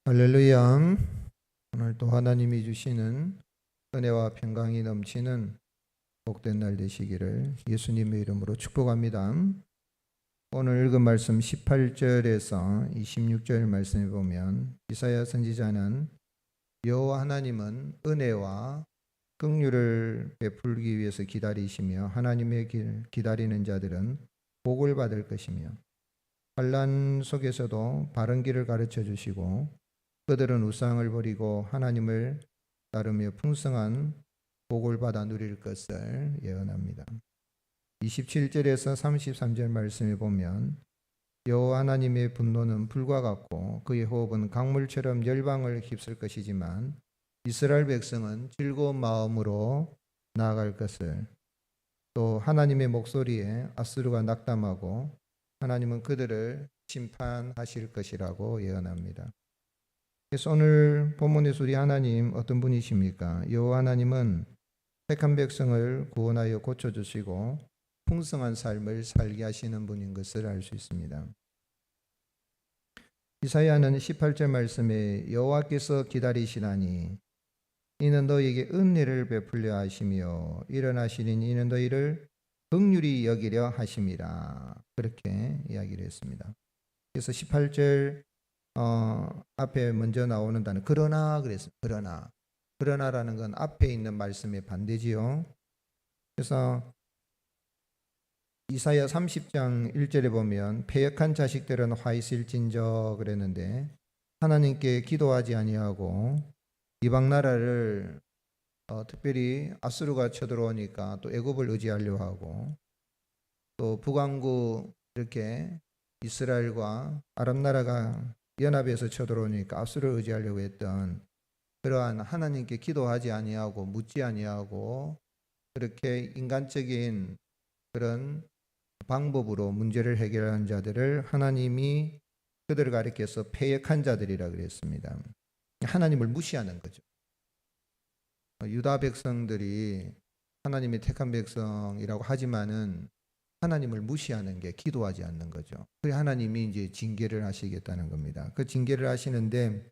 할렐루야. 오늘도 하나님이 주시는 은혜와 평강이 넘치는 복된 날 되시기를 예수님의 이름으로 축복합니다. 오늘 읽은 말씀 18절에서 26절 말씀에 보면 이사야 선지자는 여호와 하나님은 은혜와 긍휼을 베풀기 위해서 기다리시며 하나님의 길 기다리는 자들은 복을 받을 것이며 환난 속에서도 바른 길을 가르쳐 주시고 그들은 우상을 버리고 하나님을 따르며 풍성한 복을 받아 누릴 것을 예언합니다. 27절에서 33절 말씀에 보면 여호와 하나님의 분노는 불과 같고 그의 호흡은 강물처럼 열방을 휩쓸 것이지만 이스라엘 백성은 즐거운 마음으로 나아갈 것을, 또 하나님의 목소리에 아수르가 낙담하고 하나님은 그들을 심판하실 것이라고 예언합니다. 그래서 오늘 본문에서 우리 하나님 어떤 분이십니까? 여호와 하나님은 택한 백성을 구원하여 고쳐주시고 풍성한 삶을 살게 하시는 분인 것을 알 수 있습니다. 이사야는 18절 말씀에 여호와께서 기다리시나니 이는 너희에게 은혜를 베풀려 하시며 일어나시니 이는 너희를 긍휼히 여기려 하심이라, 그렇게 이야기를 했습니다. 그래서 18절 앞에 먼저 나오는 단어 그러나 그랬습니다. 그러나라는 건 앞에 있는 말씀의 반대지요. 그래서 이사야 30장 1절에 보면 패역한 자식들은 화 있을진저 그랬는데 하나님께 기도하지 아니하고 이방 나라를 특별히 아수르가 쳐들어오니까 또 애굽을 의지하려 하고 또 북왕국 이렇게 이스라엘과 아랍 나라가 연합해서 쳐들어오니까 아수르를 의지하려고 했던 그러한 하나님께 기도하지 아니하고 묻지 아니하고 그렇게 인간적인 그런 방법으로 문제를 해결하는 자들을 하나님이 그들을 가리켜서 패역한 자들이라 그랬습니다. 하나님을 무시하는 거죠. 유다 백성들이 하나님의 택한 백성이라고 하지만은 하나님을 무시하는 게 기도하지 않는 거죠. 그래 하나님이 이제 징계를 하시겠다는 겁니다. 그 징계를 하시는데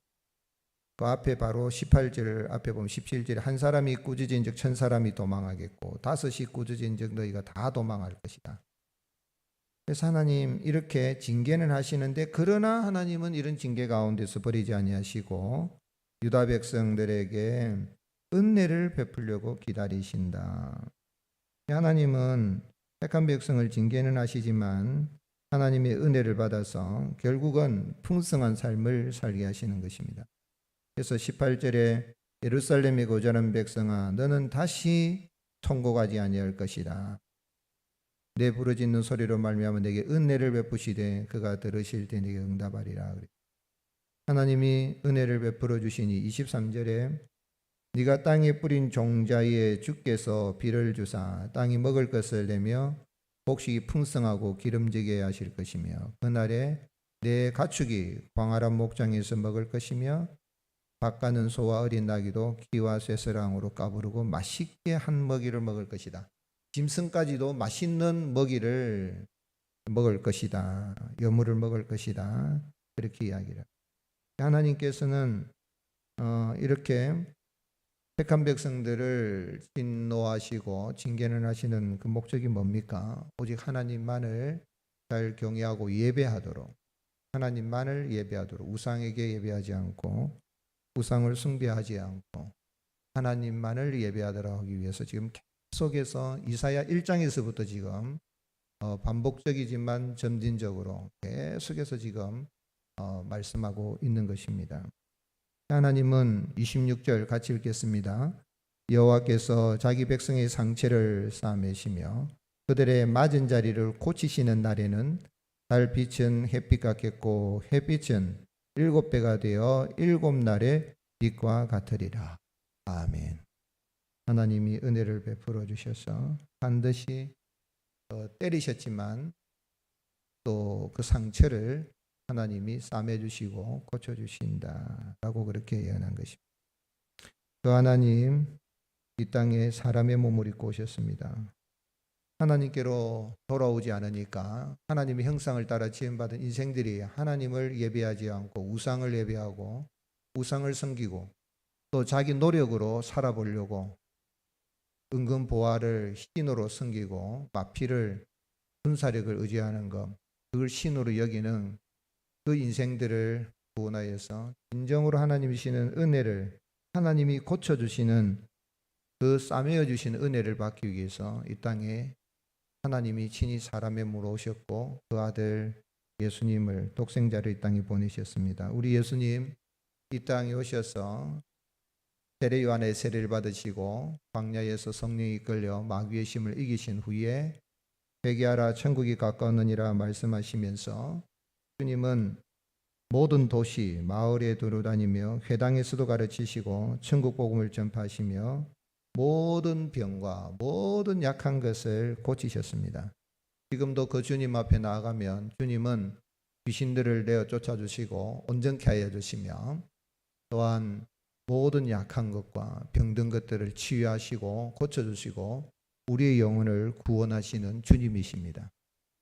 그 앞에 바로 18절 앞에 보면 17절에 한 사람이 꾸짖은즉 천 사람이 도망하겠고 다섯이 꾸짖은즉 너희가 다 도망할 것이다. 그래서 하나님 이렇게 징계는 하시는데 그러나 하나님은 이런 징계 가운데서 버리지 아니하시고 유다 백성들에게 은혜를 베풀려고 기다리신다. 하나님은 택한 백성을 징계는 하시지만 하나님의 은혜를 받아서 결국은 풍성한 삶을 살게 하시는 것입니다. 그래서 18절에 예루살렘에 거주하는 백성아 너는 다시 통곡하지 아니할 것이다. 내 부르짖는 소리로 말미암아 내게 은혜를 베푸시되 그가 들으실 때 내게 응답하리라. 하나님이 은혜를 베풀어 주시니 23절에 네가 땅에 뿌린 종자에 주께서 비를 주사 땅이 먹을 것을 내며 곡식이 풍성하고 기름지게 하실 것이며 그날에 내 가축이 광활한 목장에서 먹을 것이며 밭가는 소와 어린 나귀도 기와 쇠사랑으로 까부르고 맛있게 한 먹이를 먹을 것이다. 짐승까지도 맛있는 먹이를 먹을 것이다. 여물을 먹을 것이다. 그렇게 이야기를. 하나님께서는 이렇게 택한 백성들을 진노하시고 징계는 하시는 그 목적이 뭡니까? 오직 하나님만을 잘 경외하고 예배하도록, 하나님만을 예배하도록, 우상에게 예배하지 않고 우상을 숭배하지 않고 하나님만을 예배하도록 하기 위해서 지금 계속해서 이사야 1장에서부터 지금 반복적이지만 점진적으로 계속해서 지금 말씀하고 있는 것입니다. 하나님은 26절 같이 읽겠습니다. 여호와께서 자기 백성의 상처를 싸매시며 그들의 맞은 자리를 고치시는 날에는 달빛은 햇빛 같겠고 햇빛은 7배가 되어 7날의 빛과 같으리라. 아멘. 하나님이 은혜를 베풀어 주셔서 반드시 때리셨지만 또 그 상처를 하나님이 싸매주시고 고쳐주신다라고 그렇게 예언한 것입니다. 그 하나님 이 땅에 사람의 몸을 입고 오셨습니다. 하나님께로 돌아오지 않으니까 하나님의 형상을 따라 지음받은 인생들이 하나님을 예배하지 않고 우상을 예배하고 우상을 섬기고 또 자기 노력으로 살아보려고 은근 보화를 신으로 섬기고 마피를 군사력을 의지하는 것, 그걸 신으로 여기는 그 인생들을 구원하여서 진정으로 하나님이 주시는 은혜를, 하나님이 고쳐주시는 그 싸매어 주시는 은혜를 받기 위해서 이 땅에 하나님이 친히 사람의 몸으로 오셨고 그 아들 예수님을 독생자를 이 땅에 보내셨습니다. 우리 예수님 이 땅에 오셔서 세례 요한의 세례를 받으시고 광야에서 성령이 이끌려 마귀의 힘을 이기신 후에 회개하라 천국이 가까웠느니라 말씀하시면서 주님은 모든 도시 마을에 두루다니며 회당에서도 가르치시고 천국 복음을 전파하시며 모든 병과 모든 약한 것을 고치셨습니다. 지금도 그 주님 앞에 나아가면 주님은 귀신들을 내어 쫓아주시고 온전케 하여 주시며 또한 모든 약한 것과 병든 것들을 치유하시고 고쳐주시고 우리의 영혼을 구원하시는 주님이십니다.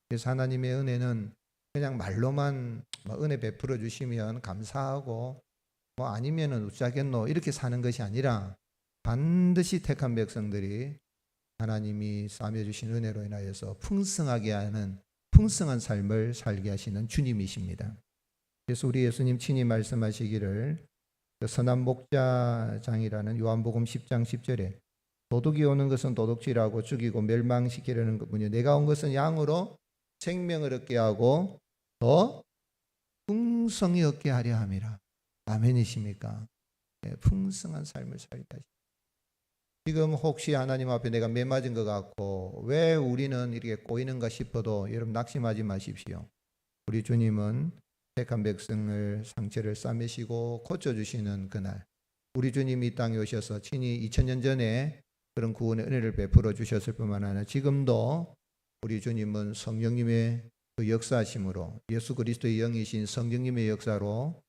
그래서 하나님의 은혜는 그냥 말로만 은혜 베풀어 주시면 감사하고 아니면은 어쩌겠노 이렇게 사는 것이 아니라 반드시 택한 백성들이 하나님이 싸매 주신 은혜로 인하여서 풍성하게 하는 풍성한 삶을 살게 하시는 주님이십니다. 그래서 우리 예수님 친히 말씀하시기를 선한 목자장이라는 요한복음 10장 10절에 도둑이 오는 것은 도둑질하고 죽이고 멸망시키려는 것뿐이요 내가 온 것은 양으로 생명을 얻게 하고 더 풍성히 얻게 하려 함이라. 아멘이십니까? 네, 풍성한 삶을 살게 하십니다. 지금 혹시 하나님 앞에 내가 매 맞은 것 같고 왜 우리는 이렇게 꼬이는가 싶어도 여러분 낙심하지 마십시오. 우리 주님은 택한 백성을 상처를 싸매시고 고쳐주시는 그날 우리 주님이 이 땅에 오셔서 친히 2000년 전에 그런 구원의 은혜를 베풀어 주셨을 뿐만 아니라 지금도 우리 주님은 성령님의 그 역사하심으로 예수 그리스도의 영이신 성령님의 역사로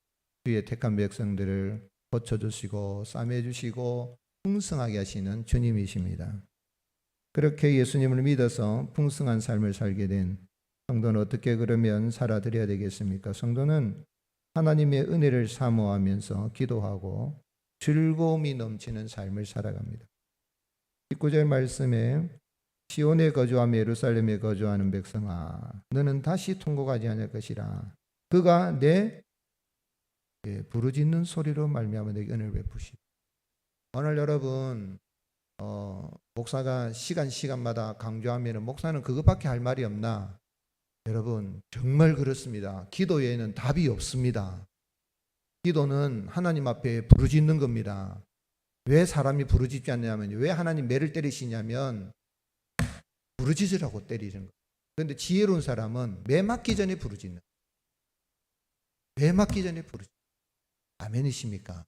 주의 택한 백성들을 고쳐주시고 싸매주시고 풍성하게 하시는 주님이십니다. 그렇게 예수님을 믿어서 풍성한 삶을 살게 된 성도는 어떻게 그러면 살아드려야 되겠습니까? 성도는 하나님의 은혜를 사모하면서 기도하고 즐거움이 넘치는 삶을 살아갑니다. 19절 말씀에 시온에 거주하며 예루살렘에 거주하는 백성아 너는 다시 통곡하지 않을 것이라 그가 내 부르짖는 소리로 말미암아 내게 은혜를 베푸시고 오늘 여러분 목사가 시간마다 강조하면 목사는 그것밖에 할 말이 없나? 여러분 정말 그렇습니다. 기도 외에는 답이 없습니다. 기도는 하나님 앞에 부르짖는 겁니다. 왜 사람이 부르짖지 않냐면 왜 하나님 매를 때리시냐면 부르짖으라고 때리는 거예요. 그런데 지혜로운 사람은 매 맞기 전에 부르짖는 거예요. 매 맞기 전에 부르짖는 거예요. 아멘이십니까?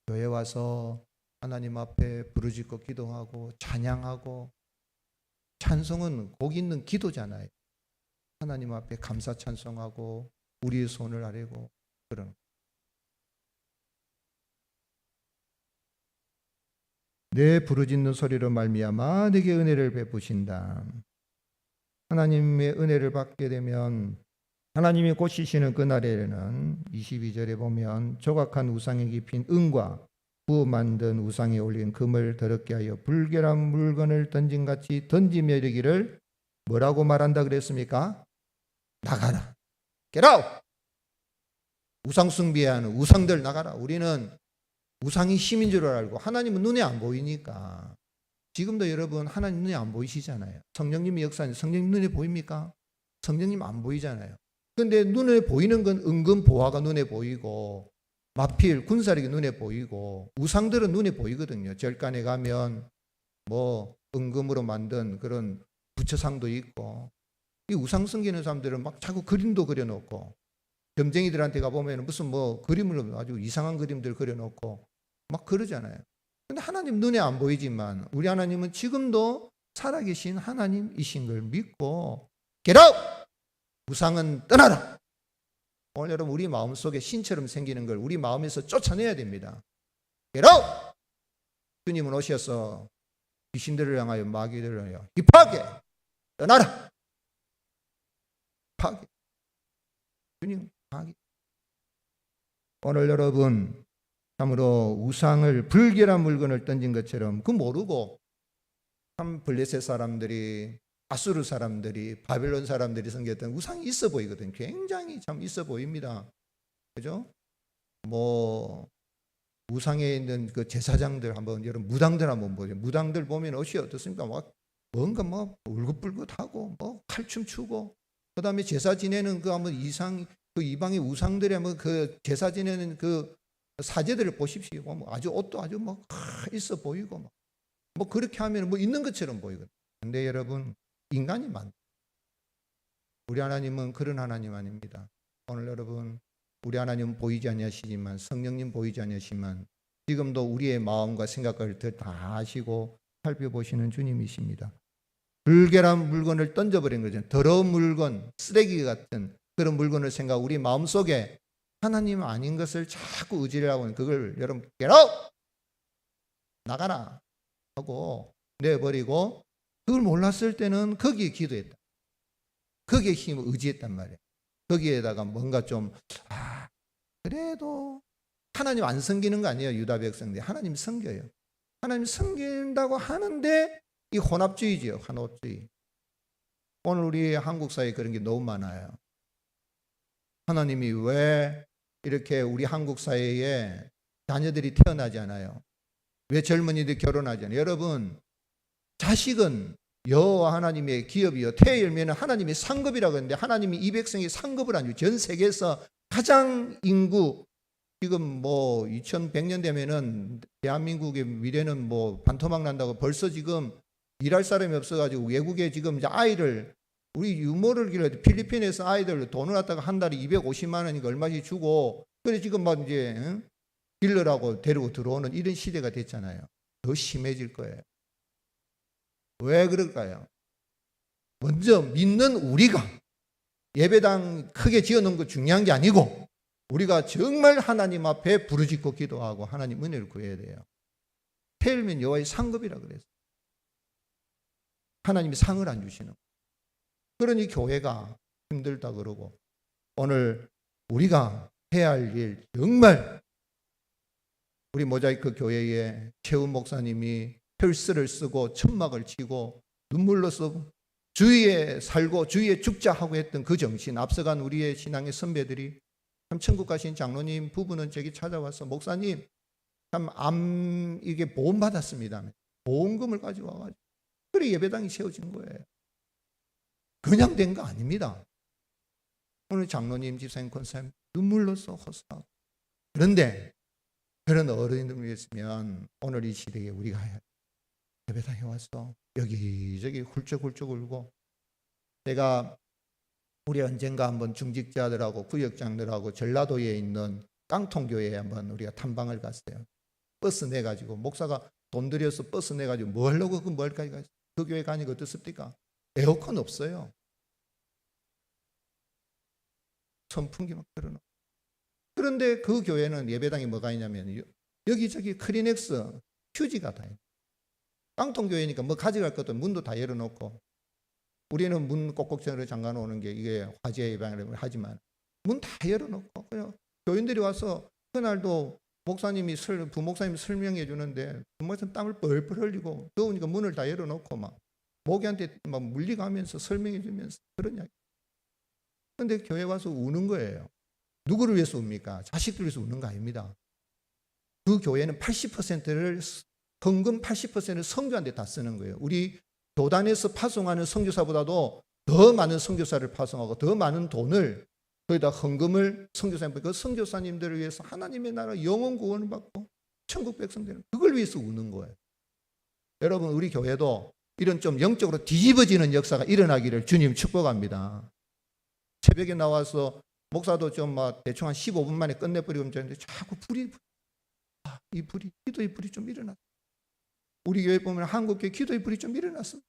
교회 와서 하나님 앞에 부르짖고 기도하고 찬양하고 찬송은 복 있는 기도잖아요. 하나님 앞에 감사 찬송하고 우리의 손을 아뢰고 그런 내 부르짖는 소리로 말미암아 내게 은혜를 베푸신다. 하나님의 은혜를 받게 되면 하나님이 고치시는 그날에는 22절에 보면 조각한 우상에 입힌 은과 부어 만든 우상에 올린 금을 더럽게 하여 불결한 물건을 던진같이 던지며 이르기를 뭐라고 말한다 그랬습니까? 나가라. Get out. 우상 숭배하는 우상들 나가라. 우리는 우상이 힘인 줄 알고 하나님은 눈에 안 보이니까 지금도 여러분 하나님 눈에 안 보이시잖아요. 성령님의 역사는 성령님 눈에 보입니까? 성령님 안 보이잖아요. 그런데 눈에 보이는 건 은근 보화가 눈에 보이고 마필 군사력이 눈에 보이고 우상들은 눈에 보이거든요. 절간에 가면 은금으로 만든 그런 부처상도 있고 이 우상 섬기는 사람들은 막 자꾸 그림도 그려놓고 점쟁이들한테 가보면 무슨 그림을 아주 이상한 그림들 그려놓고 막 그러잖아요. 근데 하나님 눈에 안 보이지만 우리 하나님은 지금도 살아계신 하나님이신 걸 믿고 Get out! 우상은 떠나라! 오늘 여러분 우리 마음속에 신처럼 생기는 걸 우리 마음에서 쫓아내야 됩니다. Get out! 주님은 오셔서 귀신들을 향하여 마귀들을 향하여 입하게 떠나라! 파괴. 주님 파괴. 오늘 여러분 참으로 우상을 불결한 물건을 던진 것처럼 그 모르고 참 블레셋 사람들이 아수르 사람들이 바벨론 사람들이 섬겼던 우상이 있어 보이거든. 굉장히 참 있어 보입니다. 그죠? 뭐 우상에 있는 그 제사장들 한번 여러분 무당들 한번 보세요. 무당들 보면 옷이 어떻습니까? 막 뭔가 뭐 울긋불긋하고 뭐 칼춤 추고 그다음에 제사 지내는 그 한번 그 이방의 우상들의 한번 그 제사 지내는 그 사제들을 보십시오. 뭐 아주 옷도 아주 뭐 있어 보이고 뭐 그렇게 하면 뭐 있는 것처럼 보이거든요. 근데 여러분 인간이 많다. 우리 하나님은 그런 하나님 아닙니다. 오늘 여러분 우리 하나님은 보이지 아니하시지만 성령님 보이지 아니하시지만 지금도 우리의 마음과 생각을 다 아시고 살펴보시는 주님이십니다. 불결한 물건을 던져버린 거죠. 더러운 물건, 쓰레기 같은 그런 물건을 생각하고 우리 마음속에 하나님 아닌 것을 자꾸 의지를 하고 그걸 여러분 get out! 나가라 하고 내버리고 그걸 몰랐을 때는 거기에 기도했다. 거기에 힘을 의지했단 말이에요. 거기에다가 뭔가 좀 그래도 하나님 안 섬기는 거 아니에요. 유다 백성들 하나님 섬겨요. 하나님 섬긴다고 하는데 이 혼합주의지요. 혼합주의. 오늘 우리 한국 사회에 그런 게 너무 많아요. 하나님이 왜 이렇게 우리 한국 사회에 자녀들이 태어나지 않아요? 왜 젊은이들이 결혼하지 않아요? 여러분 자식은 여호와 하나님의 기업이요 태의 열매는 하나님의 상급이라고 했는데 하나님이 이 백성이 상급을 안 줘요. 전 세계에서 가장 인구 지금 뭐 2100년 되면은 대한민국의 미래는 뭐 반토막 난다고 벌써 지금 일할 사람이 없어가지고 외국에 지금 이제 아이를 우리 유모를 기를 때 필리핀에서 아이들 돈을 갖다가 한 달에 250만 원인가 얼마씩 주고 그래 지금 막 이제 길러라고 데리고 들어오는 이런 시대가 됐잖아요. 더 심해질 거예요. 왜 그럴까요? 먼저 믿는 우리가 예배당 크게 지어놓은 거 중요한 게 아니고 우리가 정말 하나님 앞에 부르짖고 기도하고 하나님 은혜를 구해야 돼요. 태일면 여호와의 상급이라 그랬어요. 하나님이 상을 안 주시는 거예요. 그러니 교회가 힘들다 그러고 오늘 우리가 해야 할 일 정말 우리 모자이크 교회에 최훈 목사님이 혈스를 쓰고 천막을 치고 눈물로 쓰고 주위에 살고 주위에 죽자 하고 했던 그 정신 앞서간 우리의 신앙의 선배들이 참 천국 가신 장로님 부부는 저기 찾아와서 목사님 참 이게 보험 받았습니다. 보험금을 가지고 와가지고 그래 예배당이 세워진 거예요. 그냥 된 거 아닙니다. 오늘 장로님 집사님 권사님 눈물로써 호소하고 그런데 그런 어른들 위해서면 오늘 이 시대에 우리가 예배당에 와서 여기저기 훌쩍훌쩍 울고 제가 우리 언젠가 한번 중직자들하고 구역장들하고 전라도에 있는 깡통교회에 한번 우리가 탐방을 갔어요. 버스 내가지고 목사가 돈 들여서 버스 내가지고 뭐 하려고 그 뭘까지 갔어요. 그 교회 가니까 어떻습니까? 에어컨 없어요. 선풍기 막 틀어놓고. 그런데 그 교회는 예배당에 뭐가 있냐면 여기저기 크리넥스 휴지가 다 있어요. 깡통교회니까 뭐 가져갈 것도 문도 다 열어놓고 우리는 문 꼭꼭 잠가 놓는 게 이게 화재 예방을 하지만 문 다 열어놓고 그냥 교인들이 와서 그날도 목사님이 부목사님이 설명해 주는데 부목사님 땀을 뻘뻘 흘리고 더우니까 문을 다 열어놓고 막 모기한테 막 물리가면서 설명해 주면서 그런 이야기. 그런데 교회 와서 우는 거예요. 누구를 위해서 웁니까? 자식들을 위해서 우는 거 아닙니다. 그 교회는 80%를 헌금 80%를 선교한테 다 쓰는 거예요. 우리 교단에서 파송하는 선교사보다도 더 많은 선교사를 파송하고 더 많은 돈을 거기다 헌금을 선교사님, 그 선교사님들을 위해서 하나님의 나라 영원 구원을 받고 천국 백성들은 그걸 위해서 우는 거예요. 여러분 우리 교회도 이런 좀 영적으로 뒤집어지는 역사가 일어나기를 주님 축복합니다. 새벽에 나와서 목사도 좀 막 대충 한 15분 만에 끝내버리고 있는데 자꾸 이 불이 기도의 불이 좀 일어났어요. 우리 교회 보면 한국교회 기도의 불이 좀 일어났습니다.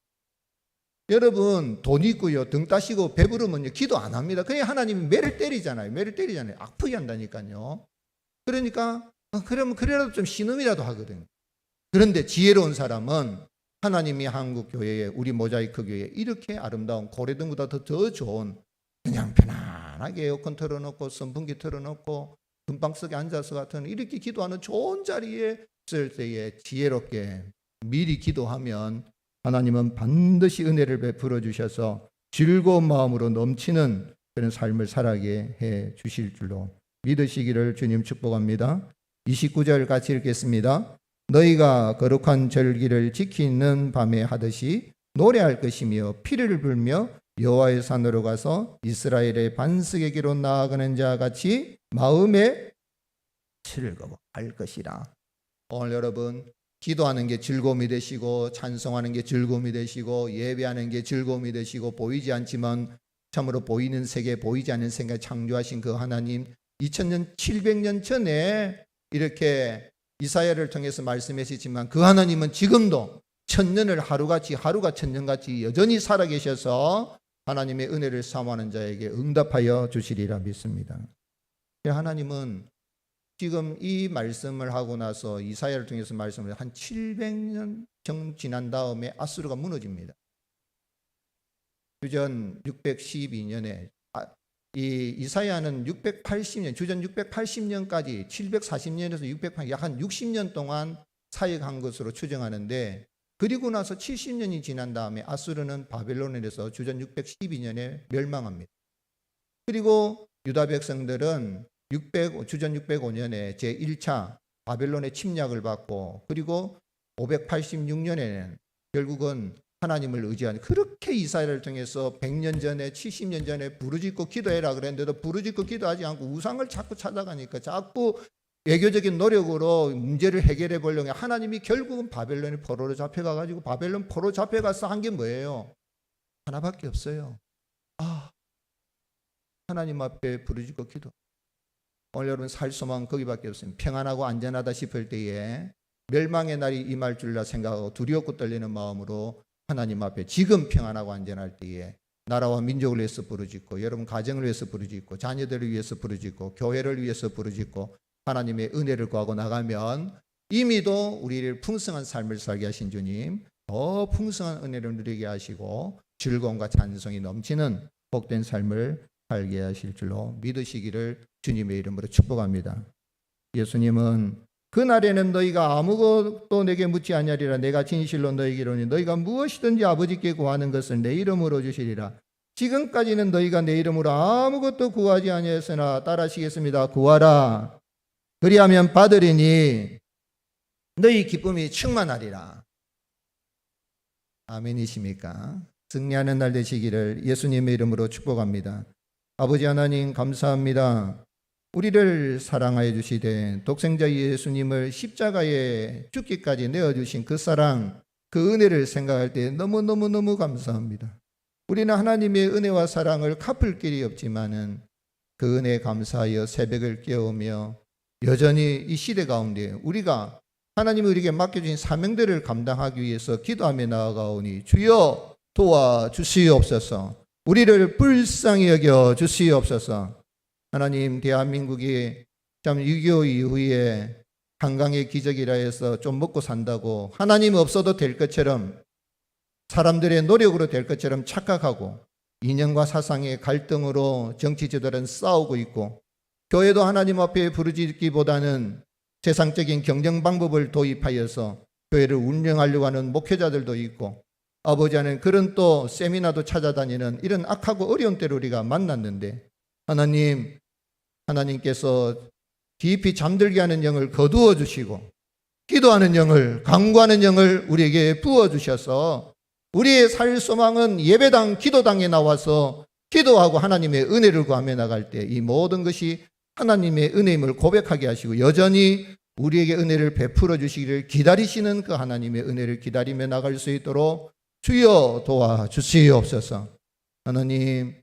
여러분 돈 있고요 등 따시고 배부르면요 기도 안 합니다. 그냥 하나님이 매를 때리잖아요. 아프게 한다니까요. 그러니까 그러면 그래라도 좀 신음이라도 하거든요. 그런데 지혜로운 사람은 하나님이 한국 교회에 우리 모자이크 교회에 이렇게 아름다운 고래등보다 더 좋은 그냥 편안하게 에어컨 틀어놓고 선풍기 틀어놓고 금방 속에 앉아서 같은 이렇게 기도하는 좋은 자리에 있을 때에 지혜롭게 미리 기도하면 하나님은 반드시 은혜를 베풀어 주셔서 즐거운 마음으로 넘치는 그런 삶을 살아게 해 주실 줄로 믿으시기를 주님 축복합니다. 29절 같이 읽겠습니다. 너희가 거룩한 절기를 지키는 밤에 하듯이 노래할 것이며 피를 불며 여호와의 산으로 가서 이스라엘의 반석에게로 나아가는 자 같이 마음에 즐거워할 것이라. 오늘 여러분 기도하는 게 즐거움이 되시고 찬송하는 게 즐거움이 되시고 예배하는 게 즐거움이 되시고 보이지 않지만 참으로 보이는 세계 보이지 않는 세계 창조하신 그 하나님 2000년 700년 전에 이렇게 이사야를 통해서 말씀하시지만 그 하나님은 지금도 천년을 하루같이 하루가 천년같이 여전히 살아계셔서 하나님의 은혜를 사모하는 자에게 응답하여 주시리라 믿습니다. 하나님은 지금 이 말씀을 하고 나서 이사야를 통해서 말씀을 한 700년 지난 다음에 아수르가 무너집니다. 주전 612년에 이 이사야는 680년 주전 680년까지 740년에서 680년 약 한 60년 동안 사역한 것으로 추정하는데 그리고 나서 70년이 지난 다음에 아수르는 바벨론에서 주전 612년에 멸망합니다. 그리고 유다 백성들은 주전 605년에 제1차 바벨론의 침략을 받고 그리고 586년에는 결국은 하나님을 의지하는 그렇게 이사야를 통해서 100년 전에 70년 전에 부르짖고 기도해라 그랬는데도 부르짖고 기도하지 않고 우상을 자꾸 찾아가니까 자꾸 외교적인 노력으로 문제를 해결해 보려고 하나님이 결국은 바벨론의 포로로 잡혀가가지고 바벨론 포로 잡혀가서 한 게 뭐예요? 하나밖에 없어요. 하나님 앞에 부르짖고 기도. 오늘 여러분 살 소망 거기밖에 없습니다. 평안하고 안전하다 싶을 때에 멸망의 날이 임할 줄라 생각하고 두렵고 떨리는 마음으로 하나님 앞에 지금 평안하고 안전할 때에 나라와 민족을 위해서 부르짖고 여러분 가정을 위해서 부르짖고 자녀들을 위해서 부르짖고 교회를 위해서 부르짖고 하나님의 은혜를 구하고 나가면 이미도 우리를 풍성한 삶을 살게 하신 주님 더 풍성한 은혜를 누리게 하시고 즐거움과 찬송이 넘치는 복된 삶을 살게 하실 줄로 믿으시기를 주님의 이름으로 축복합니다. 예수님은 그날에는 너희가 아무것도 내게 묻지 아니하리라. 내가 진실로 너희에게 이르노니 너희가 무엇이든지 아버지께 구하는 것을 내 이름으로 주시리라. 지금까지는 너희가 내 이름으로 아무것도 구하지 아니하였으나 따라하시겠습니다. 구하라. 그리하면 받으리니 너희 기쁨이 충만하리라. 아멘이십니까? 승리하는 날 되시기를 예수님의 이름으로 축복합니다. 아버지 하나님 감사합니다. 우리를 사랑하여 주시되 독생자 예수님을 십자가에 죽기까지 내어주신 그 사랑, 그 은혜를 생각할 때 너무너무 감사합니다. 우리는 하나님의 은혜와 사랑을 갚을 길이 없지만은 그 은혜에 감사하여 새벽을 깨우며 여전히 이 시대 가운데 우리가 하나님이 우리에게 맡겨주신 사명들을 감당하기 위해서 기도하며 나아가오니 주여 도와주시옵소서. 우리를 불쌍히 여겨 주시옵소서. 하나님 대한민국이 참 6.25 이후에 한강의 기적이라 해서 좀 먹고 산다고 하나님 없어도 될 것처럼 사람들의 노력으로 될 것처럼 착각하고 이념과 사상의 갈등으로 정치 지도자들은 싸우고 있고 교회도 하나님 앞에 부르짖기보다는 세상적인 경쟁 방법을 도입하여서 교회를 운영하려고 하는 목회자들도 있고 아버지 하나님 그런 또 세미나도 찾아다니는 이런 악하고 어려운 때를 우리가 만났는데 하나님께서 깊이 잠들게 하는 영을 거두어 주시고 기도하는 영을 강구하는 영을 우리에게 부어 주셔서 우리의 살 소망은 예배당 기도당에 나와서 기도하고 하나님의 은혜를 구하며 나갈 때 이 모든 것이 하나님의 은혜임을 고백하게 하시고 여전히 우리에게 은혜를 베풀어 주시기를 기다리시는 그 하나님의 은혜를 기다리며 나갈 수 있도록 주여 도와주시옵소서. 하나님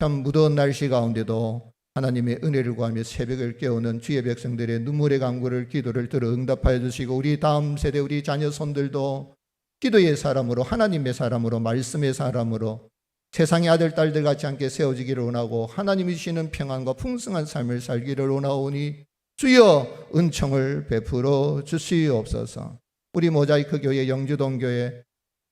참 무더운 날씨 가운데도 하나님의 은혜를 구하며 새벽을 깨우는 주의 백성들의 눈물의 간구를 기도를 들어 응답하여 주시고 우리 다음 세대 우리 자녀 손들도 기도의 사람으로 하나님의 사람으로 말씀의 사람으로 세상의 아들 딸들 같지 않게 세워지기를 원하고 하나님이 주시는 평안과 풍성한 삶을 살기를 원하오니 주여 은총을 베풀어 주시옵소서. 우리 모자이크 교회 영주동 교회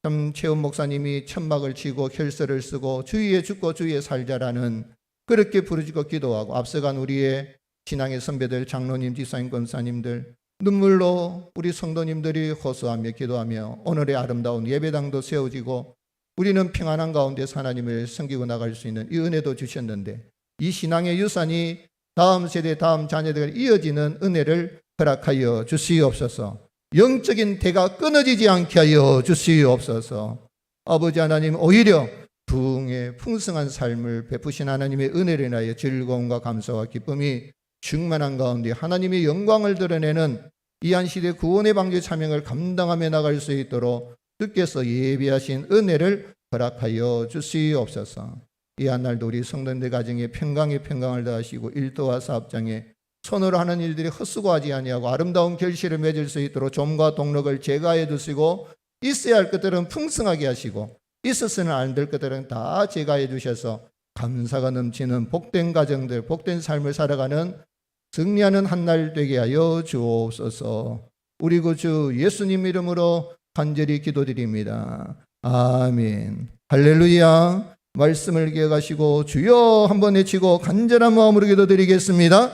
참 최은 목사님이 천막을 치고 혈서를 쓰고 주위에 죽고 주위에 살자라는 그렇게 부르짖고 기도하고 앞서간 우리의 신앙의 선배들, 장로님, 지사님, 권사님들 눈물로 우리 성도님들이 호소하며 기도하며 오늘의 아름다운 예배당도 세워지고 우리는 평안한 가운데서 하나님을 섬기고 나갈 수 있는 이 은혜도 주셨는데 이 신앙의 유산이 다음 세대, 다음 자녀들 이어지는 은혜를 허락하여 주시옵소서. 영적인 대가 끊어지지 않게 하여 주시옵소서. 아버지 하나님, 오히려 부흥의 풍성한 삶을 베푸신 하나님의 은혜를 인하여 즐거움과 감사와 기쁨이 충만한 가운데 하나님의 영광을 드러내는 이 한 시대 구원의 방주 사명을 감당하며 나갈 수 있도록 주께서 예비하신 은혜를 허락하여 주시옵소서. 이 한 날도 우리 성도님들 가정에 평강의 평강을 더하시고 일도와 사업장에 손으로 하는 일들이 헛수고하지 아니하고 아름다운 결실을 맺을 수 있도록 좀과 동력을 제거하여 주시고 있어야 할 것들은 풍성하게 하시고 있어서는 안 될 것들은 다 제거해 주셔서 감사가 넘치는 복된 가정들, 복된 삶을 살아가는 승리하는 한 날 되게 하여 주옵소서. 우리 구주 예수님 이름으로 간절히 기도드립니다. 아멘. 할렐루야. 말씀을 기억하시고 주여 한번 외치고 간절한 마음으로 기도드리겠습니다.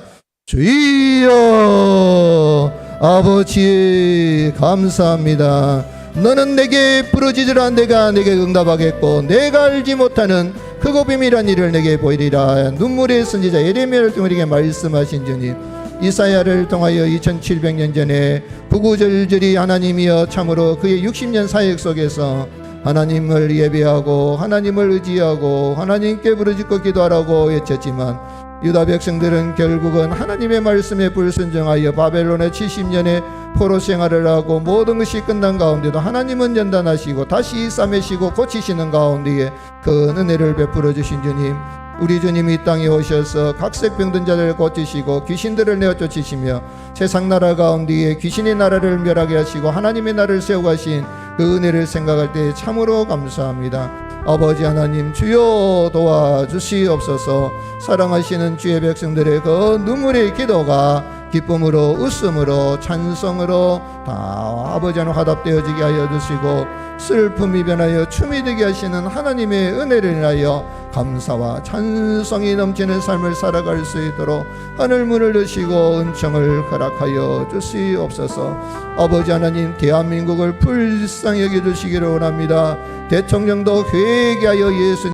주여. 아버지 감사합니다. 너는 내게 부르짖으라 내가 내게 응답하겠고 내가 알지 못하는 크고 비밀한 일을 내게 보이리라. 눈물의 선지자 예레미야를 통해 우리에게 말씀하신 주님, 이사야를 통하여 2700년 전에 구구절절히 하나님이여 참으로 그의 60년 사역 속에서 하나님을 예배하고 하나님을 의지하고 하나님께 부르짖고 기도하라고 외쳤지만 유다 백성들은 결국은 하나님의 말씀에 불순종하여 바벨론의 70년의 포로 생활을 하고 모든 것이 끝난 가운데도 하나님은 연단하시고 다시 싸매시고 고치시는 가운데에 그 은혜를 베풀어 주신 주님, 우리 주님이 이 땅에 오셔서 각색 병든 자들을 고치시고 귀신들을 내어 쫓으시며 세상 나라 가운데에 귀신의 나라를 멸하게 하시고 하나님의 나라를 세우고 하신 그 은혜를 생각할 때 참으로 감사합니다. 아버지 하나님, 주여 도와주시옵소서. 사랑하시는 주의 백성들의 그 눈물의 기도가 기쁨으로 웃음으로 찬송으로 다 아버지 하나님 화답되어지게 하여 주시고 슬픔이 변하여 춤이 되게 하시는 하나님의 은혜를 인하여 감사와 찬송이 넘치는 삶을 살아갈 수 있도록 하늘문을 여시고 은총을 허락하여 주시옵소서. 아버지 하나님, 대한민국을 불쌍히 여겨주시기를 원합니다. 대통령도 회개하여 예수님